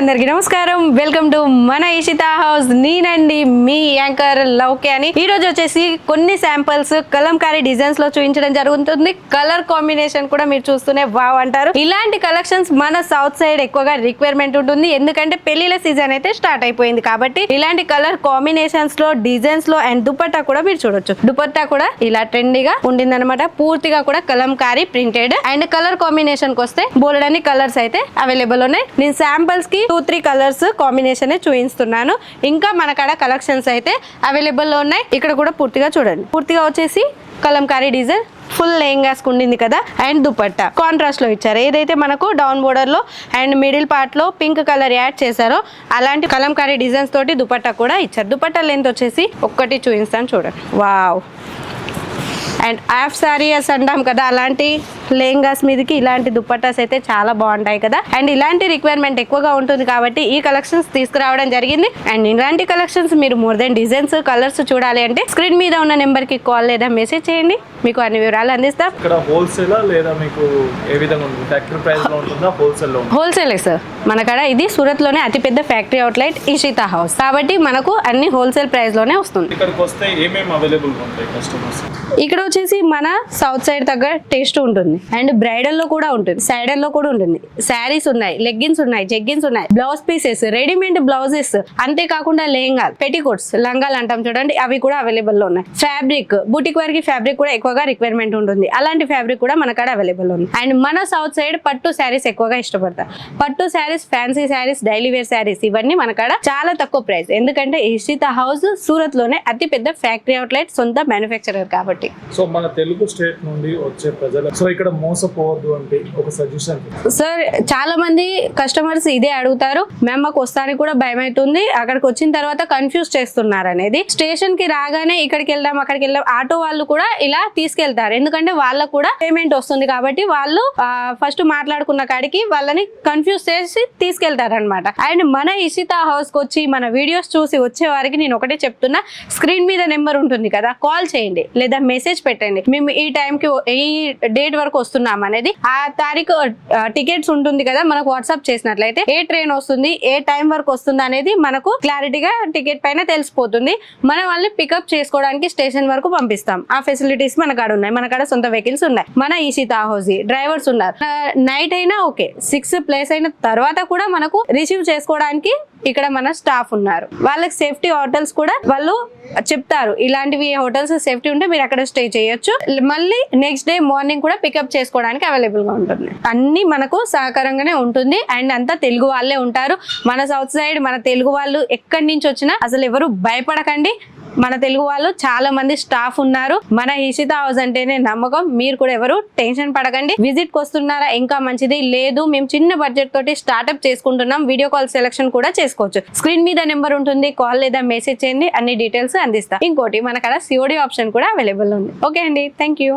అందరికీ నమస్కారం. Welcome to మన ఇషితా హౌస్. నేనండి మీ యాంకర్ లౌకే అని. ఈ రోజు వచ్చేసి కొన్ని శాంపిల్స్ కలంకారీ డిజైన్స్ లో చూపించడం జరుగుతుంది. కలర్ కాంబినేషన్ కూడా మీరు చూస్తూనే వావ్ అంటారు. ఇలాంటి కలెక్షన్స్ మన సౌత్ సైడ్ ఎక్కువగా రిక్వైర్మెంట్ ఉంటుంది, ఎందుకంటే పెళ్లిల సీజన్ అయితే స్టార్ట్ అయిపోయింది కాబట్టి ఇలాంటి కలర్ కాంబినేషన్స్ లో డిజైన్స్ లో అండ్ దుపట్టా కూడా మీరు చూడొచ్చు. దుపట్టా కూడా ఇలా ట్రెండీగా ఉండిందనమాట. పూర్తిగా కూడా Kalamkari printed and colour combination కి వస్తే బోలెడన్ని కలర్స్ అయితే అవైలబుల్ ఉన్నాయి. నేను శాంపిల్స్ కి 2-3 కలర్స్ కాంబినేషన్ చూపిస్తున్నాను. ఇంకా మన కాడ కలెక్షన్స్ అయితే అవైలబుల్ ఉన్నాయి. ఇక్కడ కూడా పూర్తిగా చూడండి. పూర్తిగా వచ్చేసి కలంకారీ డిజైన్ ఫుల్ లెహంగాస్ ఉండింది కదా అండ్ దుపట్టా కాంట్రాస్ట్ లో ఇచ్చారు. ఏదైతే మనకు డౌన్ బోర్డర్ లో అండ్ మిడిల్ పార్ట్ లో పింక్ కలర్ యాడ్ చేశారో అలాంటి కలంకారీ డిజైన్స్ తోటి దుపట్టా కూడా ఇచ్చారు. దుపట్టా లెంత్ వచ్చేసి ఒక్కటి చూపిస్తాను చూడండి. వావ్. అండ్ హాఫ్ సారీస్ అంటాం కదా, అలాంటి లెహంగాస్ మీదకి ఇలాంటి దుపట్టాస్ అయితే చాలా బాగుంటాయి కదా. అండ్ ఇలాంటి రిక్వైర్మెంట్ ఎక్కువగా ఉంటుంది కాబట్టి ఈ కలెక్షన్స్ తీసుకురావడం జరిగింది. అండ్ ఇలాంటి కలెక్షన్స్ మీరు మోర్ దెన్ డిజైన్స్ కలర్స్ చూడాలి అంటే స్క్రీన్ మీద ఉన్న నెంబర్ కి కాల్ లేదా మెసేజ్ చేయండి, మీకు అన్ని వివరాలు అందిస్తాం. ఇక్కడ హోల్సేల్ లేదా మీకు ఏ విధంగా ఉంటుంది? ఫ్యాక్టరీ ప్రైస్ లో ఉంటుందా హోల్సేల్ లో? Wholesale sir. మన కాడ ఇది సూరత్ లోనే అతిపెద్ద ఫ్యాక్టరీ అవుట్లెట్ ఇషితా హౌస్ కాబట్టి మనకు అన్ని హోల్సేల్ ప్రైస్ లోనే వస్తుంది. ఇక్కడికి వస్తే ఏమేమి అవైలబుల్ ఉంటాయి కస్టమర్స్? ఇక్కడ వచ్చేసి మన సౌత్ సైడ్ తగ్గ టేస్ట్ ఉంటుంది అండ్ బ్రైడల్ లో కూడా ఉంటుంది, సైడల్ లో కూడా ఉంటుంది. శారీస్ ఉన్నాయి, లెగ్గిన్స్ ఉన్నాయి, జెగ్గిన్స్ ఉన్నాయి, బ్లౌజ్ పీసెస్, రెడీమేడ్ బ్లౌజెస్, అంతేకాకుండా లెహంగాలు, పెటికోట్స్, లంగాలు అంటాం చూడండి, అవి కూడా అవైలబుల్ లో ఉన్నాయి. ఫ్యాబ్రిక్, బుటిక్ వారికి ఫ్యాబ్రిక్ కూడా ఎక్కువగా రిక్వైర్మెంట్ ఉంటుంది. అలాంటి ఫ్యాబ్రిక్ కూడా మన కాడ అవైలబుల్ ఉంది. అండ్ మన సౌత్ సైడ్ పట్టు శారీస్ ఎక్కువగా ఇష్టపడతారు. పట్టు saris, fancy saris, daily wear saris ఇవన్నీ మన కాడ చాలా తక్కువ ప్రైస్, ఎందుకంటే ఇషితా హౌస్ సూరత్ లోనే అతి పెద్ద ఫ్యాక్టరీ అవుట్లెట్, సొంత మ్యానుఫ్యాక్చరర్ కాబట్టి. సో మన తెలుగు స్టేట్ నుండి వచ్చే ప్రజలు సో ఇక్కడ మోసపోవద్దు అంటే ఒక సజెషన్ సార్. చాలా మంది కస్టమర్స్ ఇదే అడుగుతారు, మేము మాకు వస్తానికి కూడా భయం అవుతుంది, అక్కడికి వచ్చిన తర్వాత కన్ఫ్యూజ్ చేస్తున్నారు అనేది. స్టేషన్ కి రాగానే ఇక్కడికి వెళ్దాం అక్కడికి వెళ్దాం, ఆటో వాళ్ళు కూడా ఇలా తీసుకెళ్తారు, ఎందుకంటే వాళ్ళకు కూడా పేమెంట్ వస్తుంది కాబట్టి వాళ్ళు ఫస్ట్ మాట్లాడుకున్న కాడికి వాళ్ళని కన్ఫ్యూజ్ చేసి తీసుకెళ్తారు అనమాట. అండ్ మన ఇషితా హౌస్ కి వచ్చి మన వీడియోస్ చూసి వచ్చే వారికి నేను ఒకటే చెప్తున్నా, స్క్రీన్ మీద నెంబర్ ఉంటుంది కదా, కాల్ చేయండి లేదా మెసేజ్ పెట్టండి. మేము ఈ టైంకి ఈ డేట్ వరకు వస్తున్నాం అనేది, ఆ తారీఖు టికెట్స్ ఉంటుంది కదా మనకు వాట్సాప్ చేసినట్లయితే ఏ ట్రైన్ వస్తుంది, ఏ టైం వరకు వస్తుంది అనేది మనకు క్లారిటీగా టికెట్ పైన తెలిసిపోతుంది. మనం వాళ్ళని పికప్ చేసుకోవడానికి స్టేషన్ వరకు పంపిస్తాం. ఆ ఫెసిలిటీస్ మన కాడ ఉన్నాయి. మన కాడ సొంత వెహికల్స్ ఉన్నాయి. మన ఇషితా హౌస్ డ్రైవర్స్ ఉన్నారు. నైట్ అయినా ఓకే, 6 ప్లేస్ అయిన తర్వాత కూడా మనకు రిసీవ్ చేసుకోవడానికి ఇక్కడ మన స్టాఫ్ ఉన్నారు. వాళ్ళకి సేఫ్టీ హోటల్స్ కూడా వాళ్ళు చెప్తారు, ఇలాంటివి హోటల్స్ సేఫ్టీ ఉంటే మీరు అక్కడ స్టే చేయొచ్చు. మళ్ళీ నెక్స్ట్ డే మార్నింగ్ కూడా పికప్ చేసుకోవడానికి అవైలబుల్ గా ఉంటుంది. అన్ని మనకు సహకారంగానే ఉంటుంది. అండ్ అంతా తెలుగు వాళ్ళే ఉంటారు. మన సౌత్ సైడ్ మన తెలుగు వాళ్ళు ఎక్కడి నుంచి వచ్చినా అసలు ఎవరు భయపడకండి. మన తెలుగు వాళ్ళు చాలా మంది స్టాఫ్ ఉన్నారు. మన ఇషితా హౌస్ అంటేనే నమ్మకం. మీరు కూడా ఎవరు టెన్షన్ పడకండి. విజిట్ కి వస్తున్నారా ఇంకా మంచిది, లేదు మేము చిన్న బడ్జెట్ తోటి స్టార్ట్అప్ చేసుకుంటున్నాం, వీడియో కాల్ సెలెక్షన్ కూడా చేసుకోవచ్చు. స్క్రీన్ మీద నెంబర్ ఉంటుంది, కాల్ లేదా మెసేజ్ చేయండి, అన్ని డీటెయిల్స్ అందిస్తా. ఇంకోటి మన కాడ COD ఆప్షన్ కూడా అవైలబుల్ ఉంది. ఓకే అండి, థ్యాంక్ యూ.